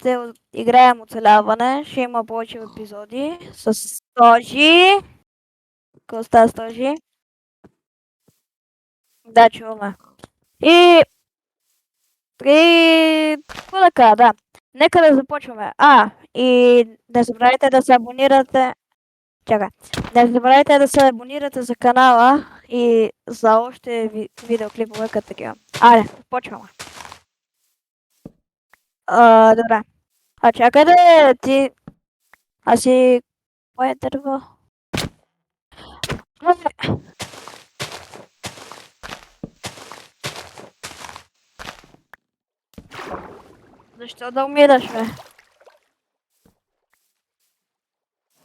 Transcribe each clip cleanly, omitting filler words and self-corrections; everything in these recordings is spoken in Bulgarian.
ще играем оцеляване. Ще има повече епизоди с Стожи. Какво става Стожи? Да, чуваме. И какво да кажа, да. Нека да започваме. И не забравяйте да се абонирате. Чакай. Не забравяйте да се абонирате за канала и за още видеоклипове като такива. Айде, почваме. Добре. Чакай да ти... си... Кое е дърво? Защо да умираш, бе?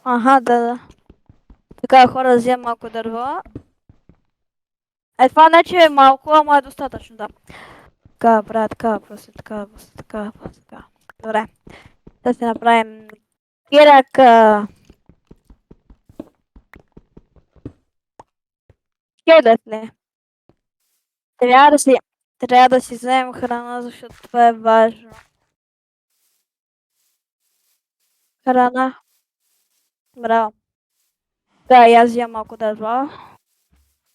Аха, да. Така, хора, да вземам малко дърво. Това не че е малко, ама е достатъчно, да. Така, правя така, просто така, просто така, просто така. Добре. Да си направим кирак. Скелет ли? Трябва да си вземем храна, защото това е важно. Храна. Браво. Да, и аз вземам малко дърво.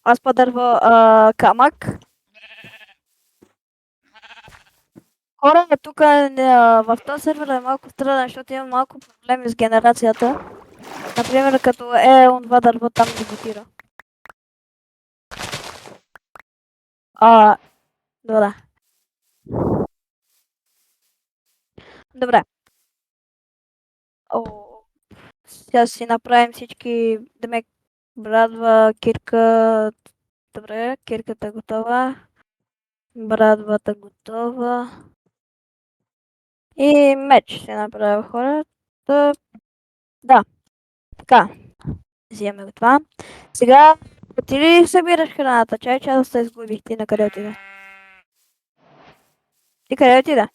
Аз по дърво камък. Хора, тук в този сервер е малко странно, защото има малко проблеми с генерацията. Например, като онова дърво там дебютира. Добре. Добре. Сега си направим всички, демек, брадва, кирка. Добре, кирката готова. Брадвата готова. И меч ще направя хората. Да, така. Вземем го това. Сега, ти ли събираш храната? Чай, че аз се изгубих. Ти на къде отида? Ти къде отида?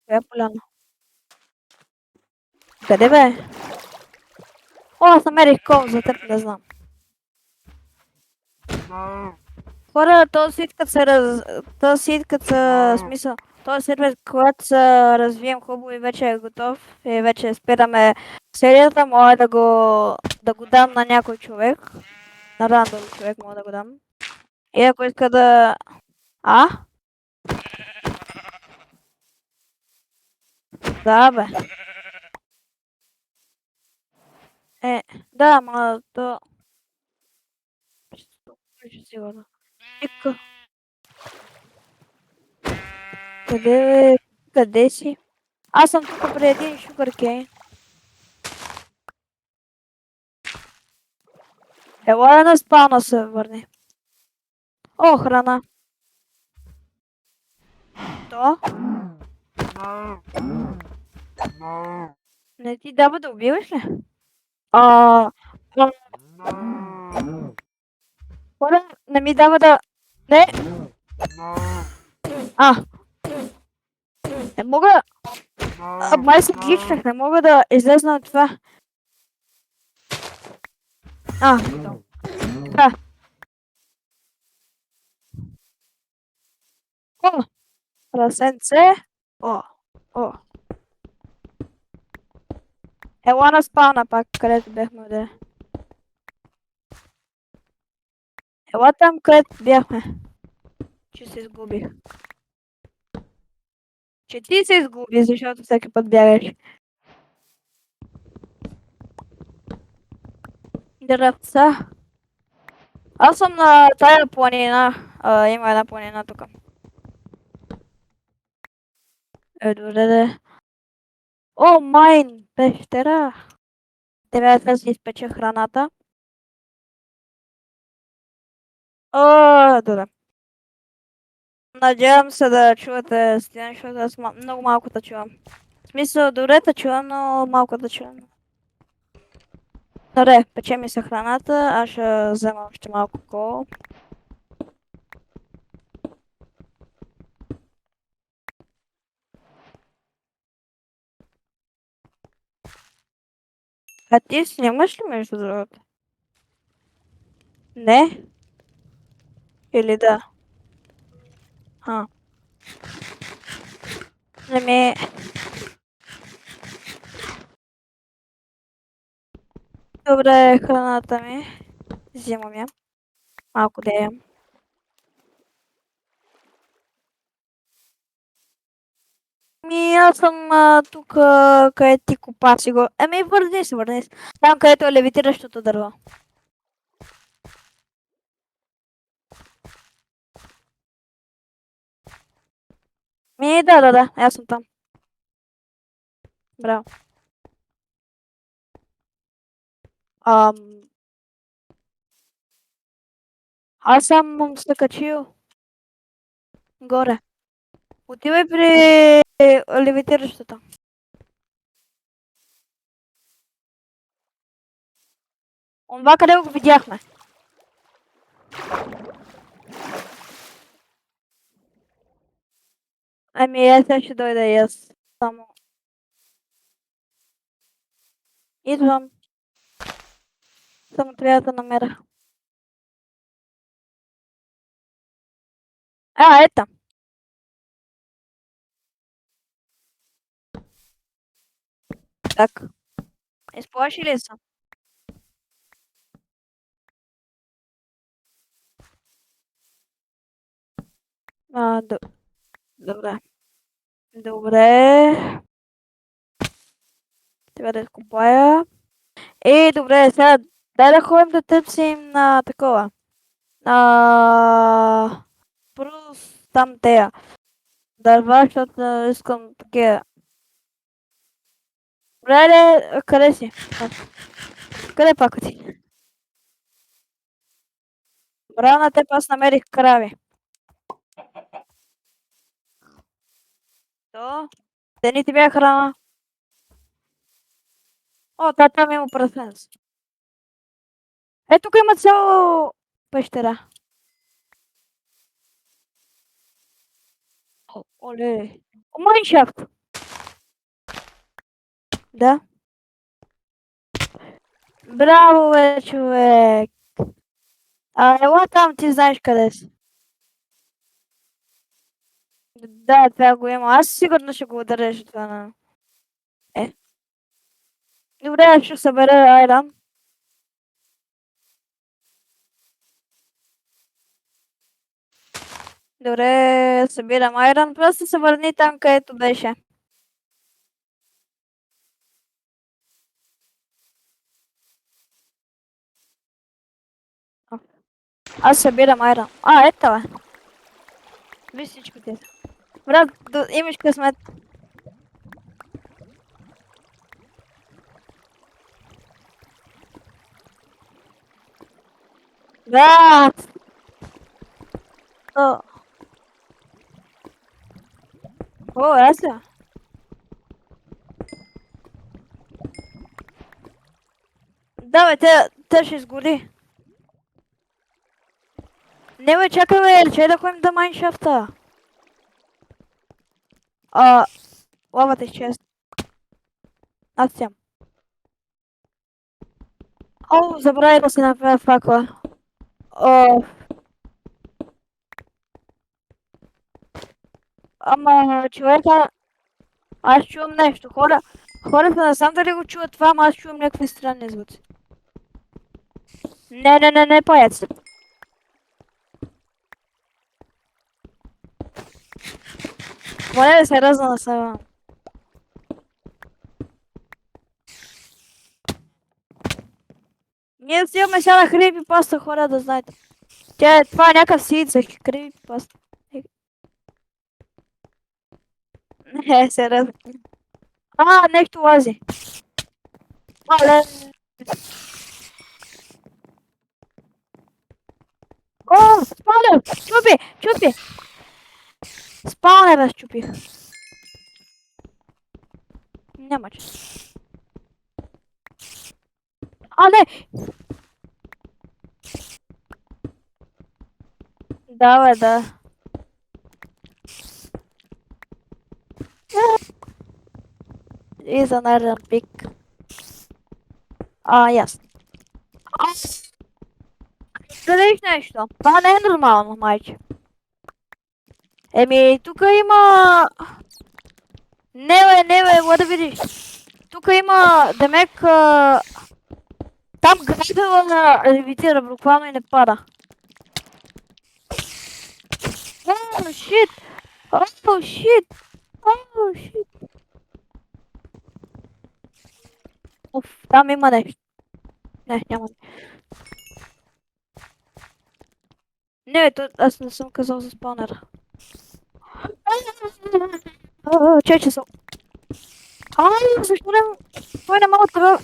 Коя поляна? Къде бе? Аз намерих кол за теб, не знам. Хора, този свит като се този свит като се... смисъл, този сервер, когато се развием хубаво и вече е готов и вече спираме серията, мога да го дам на някой човек. На рандом човек мога да го дам. И ако иска да... Да, бе. Да, ама то... Сигурно. Тика. Къде си? Аз съм тук при един шугаркейн. Ела на спауна се върни. Храна. То? Не ти дава да убиваш ли? Хора, не ми дава да... Не! Не мога... Май се гличнах, не мога да излезна от това. Да. Расенце. Ела на спауна пак, където бяхме, да. Ела там, където бяхме. Че се изгубих. Че ти се изгуби, защото всеки път бягаш. Дървца. Аз съм на тая планина. Има една планина тук. Добре. Майн! Пещера! Трябва да си изпеча храната. Добре. Надявам се да чувате Стилян, защото аз много малко да чувам. В смисъл, добре да чувам, но малко да чувам. Добре, пече ми се храната, аз ще взема още малко кол. Ти снимаш ли между другото? Не? Или да? Ами, добре, храната ми. Взимам я. Малко да ям. Аз съм тук, където ти копа си го. Ами, върни се. Там, където е левитиращото дърво. Да, аз съм там. Браво. Ам, аз съм се качил горе. Отивай при левитиращото. Онова, къде го видяхме. Ами, аз сега ще дойда и аз. Само. Идвам. Само трябва да намеря. Ето. Так. Изплаши ли се? А, добре. Добре. Трябва да изкопая. Добре, сега дай да ходим да търсим на такова. Брус там тея. Дърва, защото искам такива. Добре, къде си? Къде пак ти? Браво на теб, аз намерих крави. То? Те ни ти бяха храна. О, там има прасенец. Тук има цяло пещера. Оле. Майншафт. Да. Браво, бе, човек. Ела там, ти знаеш къде си. Да, това го има. Аз сигурно ще го удареш това на... Е. Добре, аз ще събера айран. Добре, събирам айран. Просто се върни там, където беше. Аз събирам айран. Ето бе. Виж всичко ти. Брат, имаш късмет. Брат! О, аз ли? Да, бе, те ще изгори. Не, бе, чакай, бе, че да ходим до майншафта. Лавата изчезна. Аз сям. О, забравя да си направя факла. О, ама, човека, аз чувам нещо. Хората не знам дали го чуват това, ама аз чувам някакви странни звуци. Не, паяц. Моля да се разна на сега. Ние взимаме сега на creepypasta, хора, да знаете. Това е някакъв сид за creepypasta. Не, сериозно. Нещо лази. Але... О, спалер! Чупи! Спалнера щупих. Няма че. Не! Да, бе, да. И за нарен пик. Ясно. Къдеш нещо? Това не е нормално, майче. Тук има... Не бе, ела да видиш. Тук има, демек, там грабела левитира, буквално и не пада. О, шит! О, шит! О, шит! Уф, там има нещо. Не, няма. Не, аз не съм казал за спаунера. Чече съм. Защо не... Той не мога да тръгва.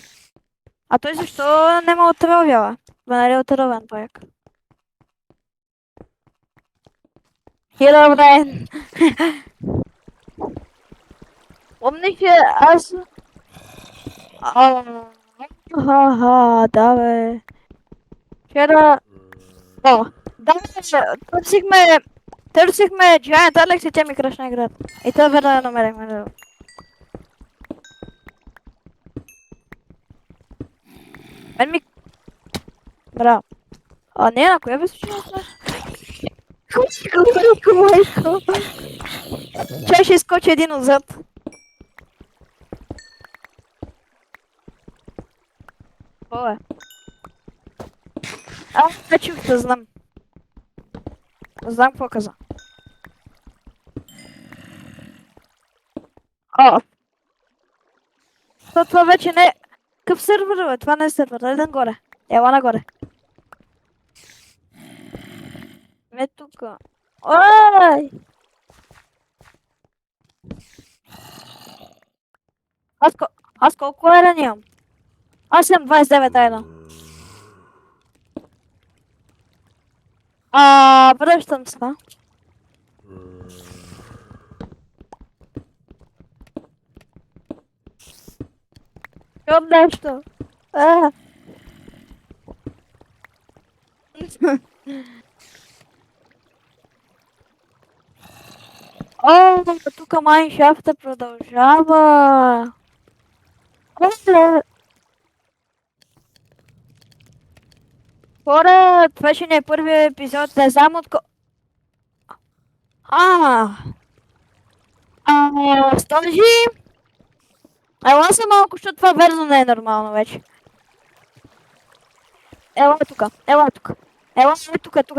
А той защо не мога да тръгва? Нали отровен паяк. Хилобрен! Помниш, че аз... Да бе. Вчера... О, да бе, търсихме Giant Alex и тя ми кръшна играта. И това веднага намерихме. Мен ми... Браво. Не, на коя беше сме? Майко. Чай ще изкочи един отзад. Какво е? Не чух да знам. Знам какво каза. Това вече не е... Какъв сервер, бе? Това не е сервер. Дай нагоре. Ела нагоре. Не тука. Ой! Аз колко ерен имам? Аз имам 29 ерен. Връщам се. Имам нещо. Тук майншафта продължава. Хора, това ще не е първият епизод, не знам от Стожи! Ела се малко, защото това верно не е нормално вече. Ела тука, ела тука. Ела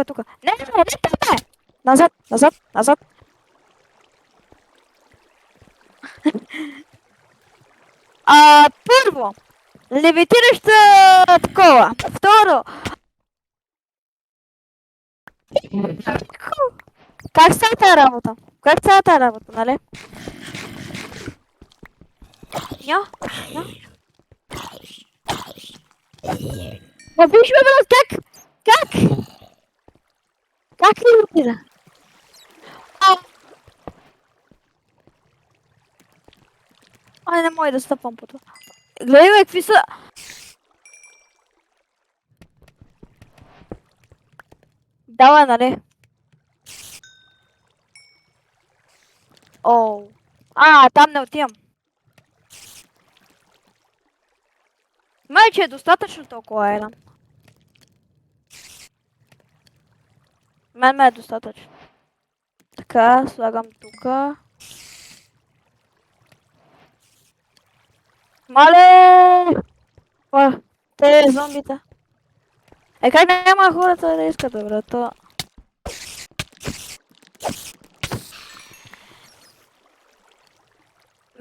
тука. Не, там е! Назад. Първо, левитираща такова. Второ, как става тази работа? Нали? Ня? Ма виж ме, брат, как? Как левитира? Не мога да стъпвам по това. Гледай, бе, какви са... Давай, нали? Там не отивам. Май, че е достатъчно толкова еран. Мен ме е достатъчно. Така, слагам тука. Мале! Те зомбите. Как няма хората да искат, бе, то...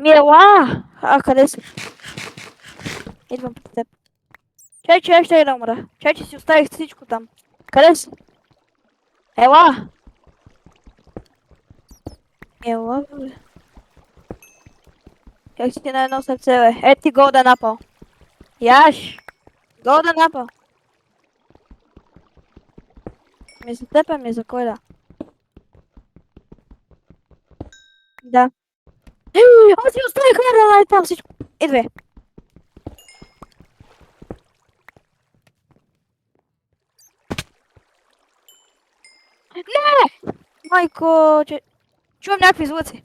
Ела! Къде си? Идвам пред теб. Чай, че ще да умра. Чай, че си оставих всичко там. Къде си? Ела! Бе. Как си на едно сърце, бе? Ти голден апъл. Яш! Голден апъл. Ми за теб, ми за кой да? Да. Аз си оставих хора, там всичко. Идвай. Не! Майко, че... Чувам някакви звуци.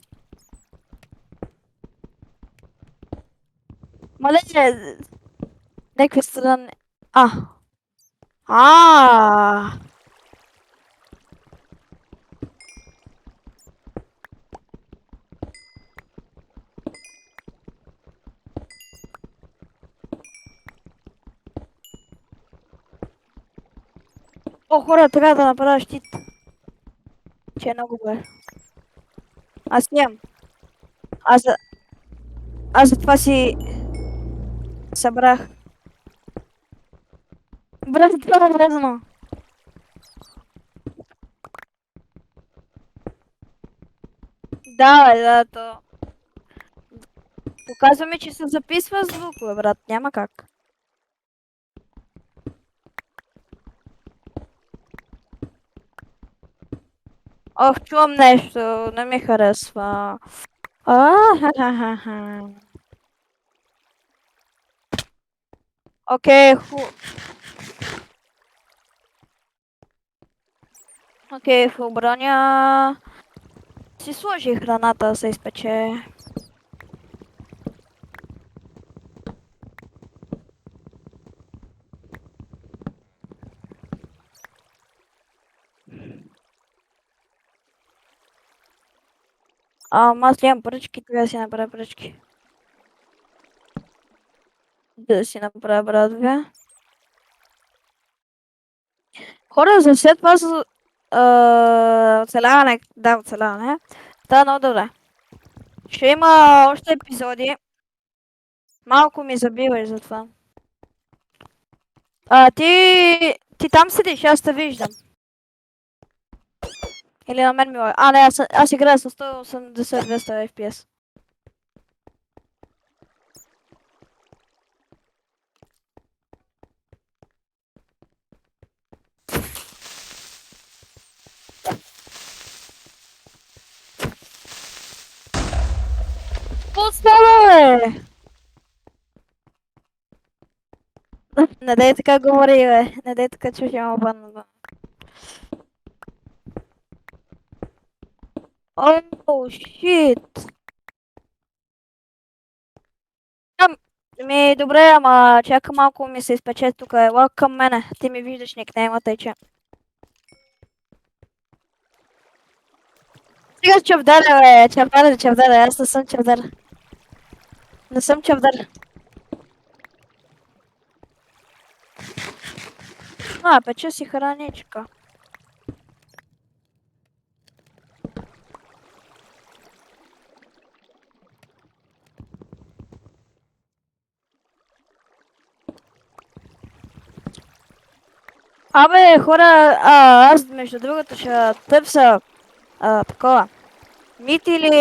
Мале, някакви странни... О, хора, трябва да направя щит, че е много добре. Аз нямам. Аз, за- аз затова си събрах. Брат, това е вредно. Да, бе, да, то. Показва ми, че се записва звук, бе, брат. Няма как. Ох, чувам нещо. Не ми харесва. Ха-ха-ха-ха. Окей, окей, в оброня си сложи храната да се изпече. Аз нямам пръчки, тогава да си направя пръчки. Да си направя брадове. Хора, за след това оцеляване, да, оцеляване. Да, много добре. Ще има още епизоди. Малко ми забиваш за това. Ти там седиш, аз те виждам. Или на мен ми лага. Не, аз играя с 180-200 FPS. Какво става, бе? Не дай така говори, бе. Не дай така, че ще има бан. Оу, шит. Добре, ама чакай малко ми се изпече тук. Ела към мене. Ти ми виждаш никнейма, тъй че. Стига с чавдаре, бе. Чавдаре, чавдаре. Аз не съм чавдар. Не съм чавдар. Пече си храничка. Абе, хора, аз между другото ще търся такова. Мит или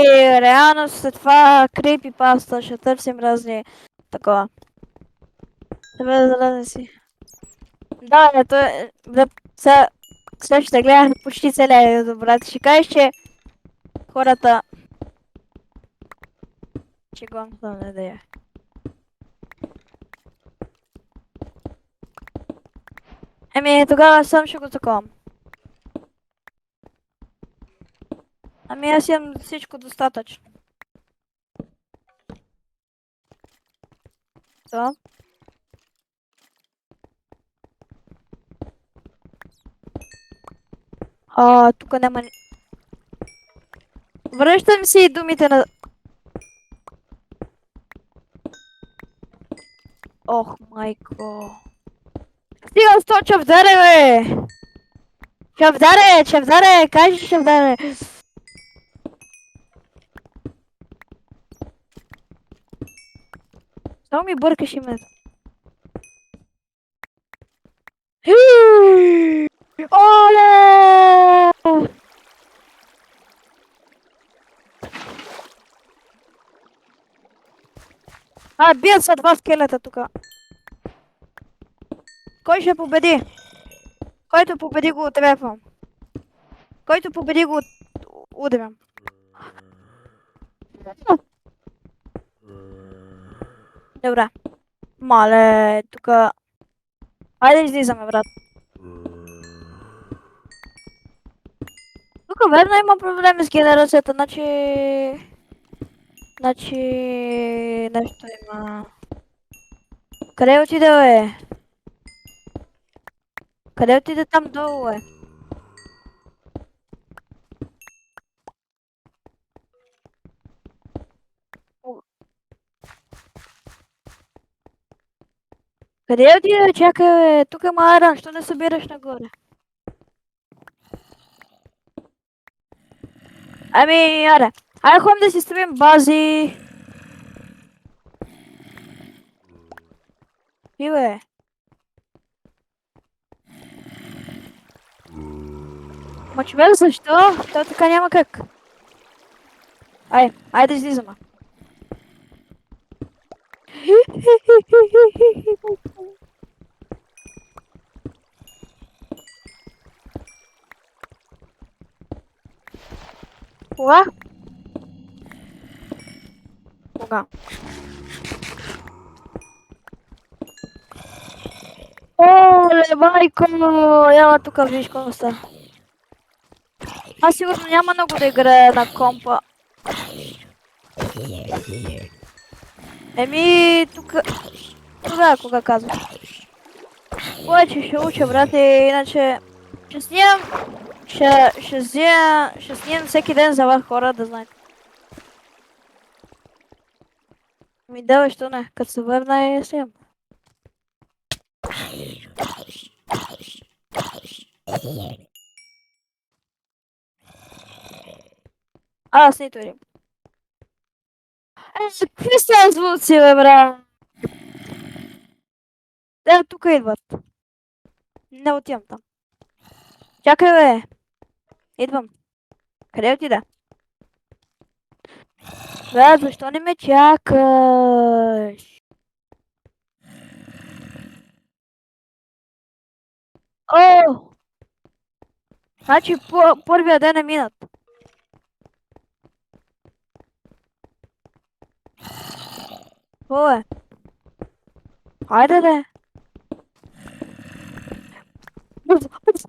реално след това крипипаста, ще търсим разни такова. Добре, да си. Да, ето сега ще гледах почти целия видео, брат. Ще кажеш, че хората... Че го не да я. Тогава сам ще го таковам. Аз имам всичко достатъчно. Това. Тук няма... Връщам си думите на... Ох, майко. Стига с то чавдаре, бе! Чавдаре, чавдаре, кажи чавдаре. Само ми бъркаш името. Оле! Бият са два скелета тука. Кой ще победи? Който победи го отрепвам. Който победи го удрям. Добре. Мале, тука... Айде излизаме, брат. Тука верно има проблеми с генерацията, значи... Нещо има... Къде отиде, бе? Къде отиде там долу, бе? Къде отиде, бе? Чакай, бе. Тук има айран, що не събираш нагоре? Ами, аре. Айде ходим да си строим бази. И бе. Ма човек, защо? То така няма как. Айде да излизаме. Кога? Кога? Оле, майко! Ела тук виж какво става. Аз сигурно няма много да играя на компа. Еми, тук... Тогава, кога казваш. Повече ще уча, брате, иначе... Ще снимам... Ще снимам всеки ден за вас хора, да знаете. Ми давай, що не? Като се върна и снимам. Аз нито един. Какви са звуци, бе, бра? Те тук идват. Не отивам там. Чакай, бе. Идвам. Къде отида? Бе, защо не ме чакаш? О! Значи първия ден е минат. Какво е? Хайде, де. Бързо, бързо.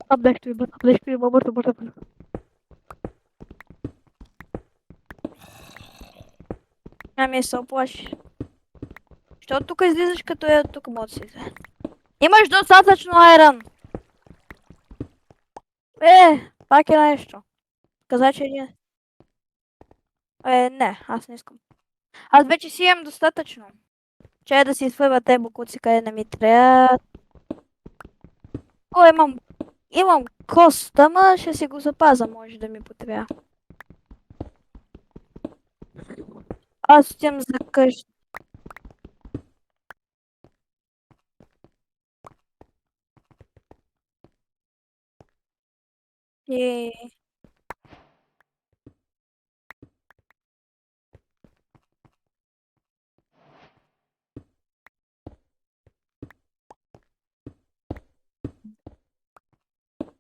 Там нещо има, бързо, бързо, бързо. Ами се оплаши. Що тук излизаш като е тук моците? Имаш достатъчно айрон. Пак е нещо. Каза, че не. Не, аз не искам. Аз вече си имам достатъчно. Че да си свърва те бокуци, къде не ми трябва. О, имам кост, ама ще си го запаза, може да ми потрябва. Аз отивам за къщи. И...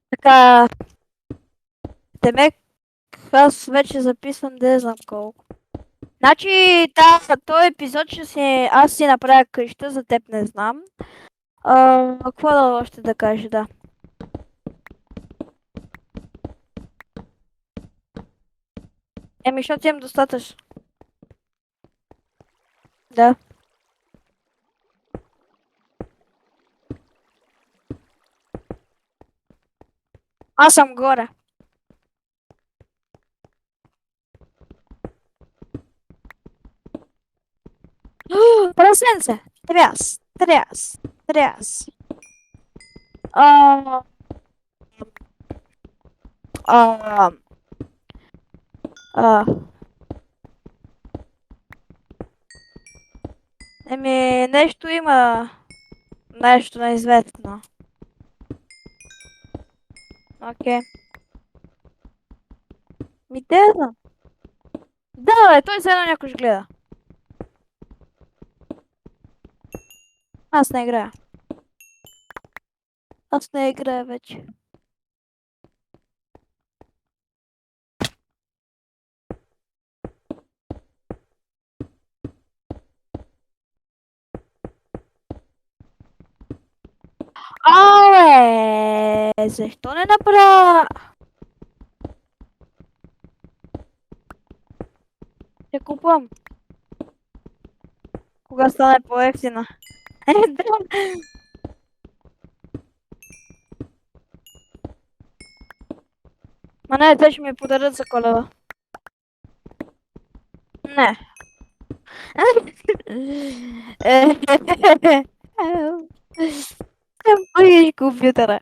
Така, темек, аз вече записвам да не знам колко. Значи, този епизод аз си направя къща, за теб не знам. Какво да още да кажа, да. Еми, защото имам достатъчно. Да. Аз съм горе. Пръсен се. Тряс. А, а, а. Еми, нещо има. Нещо неизвестно. Окей. Ми те знам. Да, бе, той се едно някой ще гледа. Аз не играя. Аз не играя вече. Защо не направя? Ще купувам. Кога стане по-ефтина. Ма не, те ще ми подарят за Коледа. Не. Пъгаш компютъра.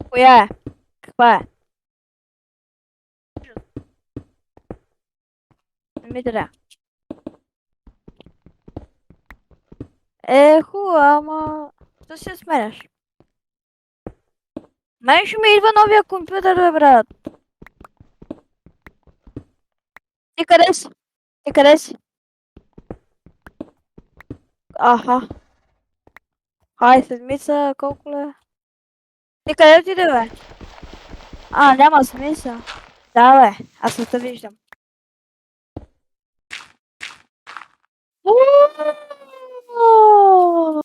Коя е? Каква е? Не ми трябва. Хубаво, ама... Що се сменяш? Мен ще ми идва новия компютър, бе, брат. Ти къде си? Ти къде си? Аха. Хай, седмица, колко ле? Ти къде отиде, бе? Няма смисъл. Да, бе, аз не те виждам. Ooh,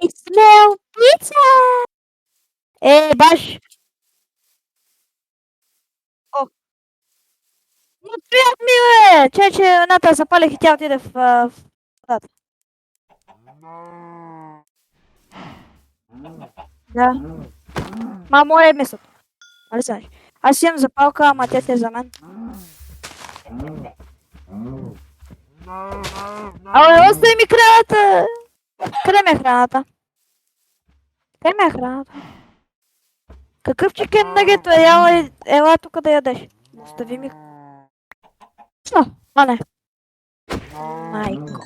I smell pizza! Баш! О, отвят ми, бе! Че едната запалих и тя отиде в водата. Да. Моя е месото. Нали знаеш? Аз имам запалка, ама тя е за мен. Остави ми храната! Къде ми е храната? Къде ми е храната? Какъв чикен нагет, бе? Ела тук да ядеш. Остави ми. Не. Майко.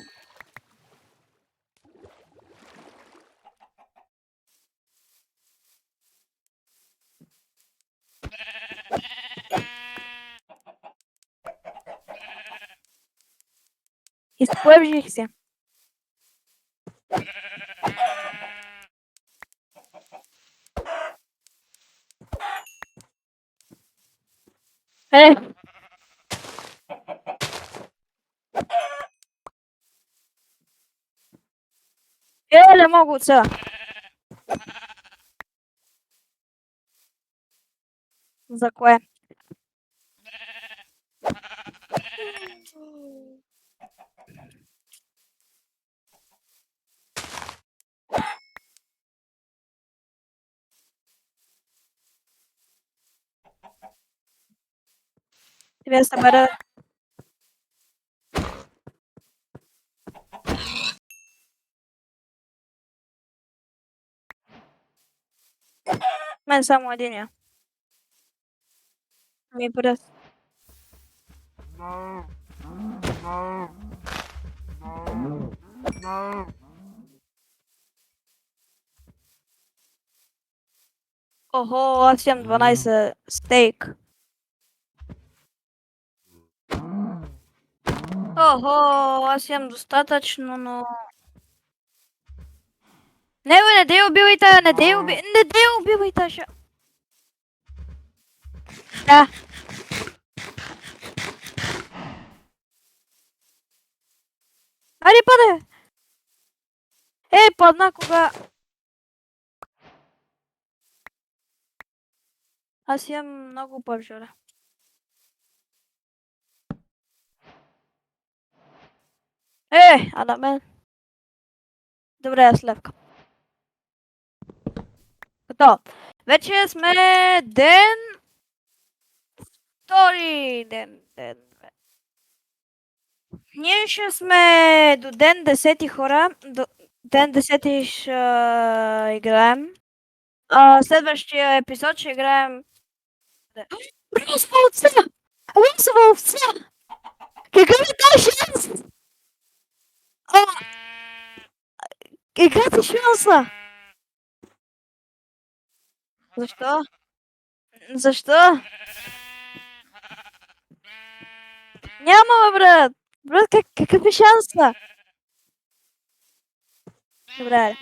Изплъвжих се. Не мога от сега. За кое? Трябва да събера. Мен само единия. Ми пръст. Охо, аз имам 12 стейк. Охо, аз имам достатъчно, но... Не, бе, не дей убивай тая, не дей убивай тая. Да. Айде, паде! Падна кога... Аз имам много пържора. А на мен. Добре, аз левка. Готово. Вече сме ден... Втори ден. Ние ще сме до ден 10 хора. До ден 10 ще играем. Следващия епизод ще играем... Лъсва овца! Лъсва овца! Какъв е този шанс? Играте шанса! Защо? Защо? Няма, бе, брат! Брат, какъв е шанса? Добре.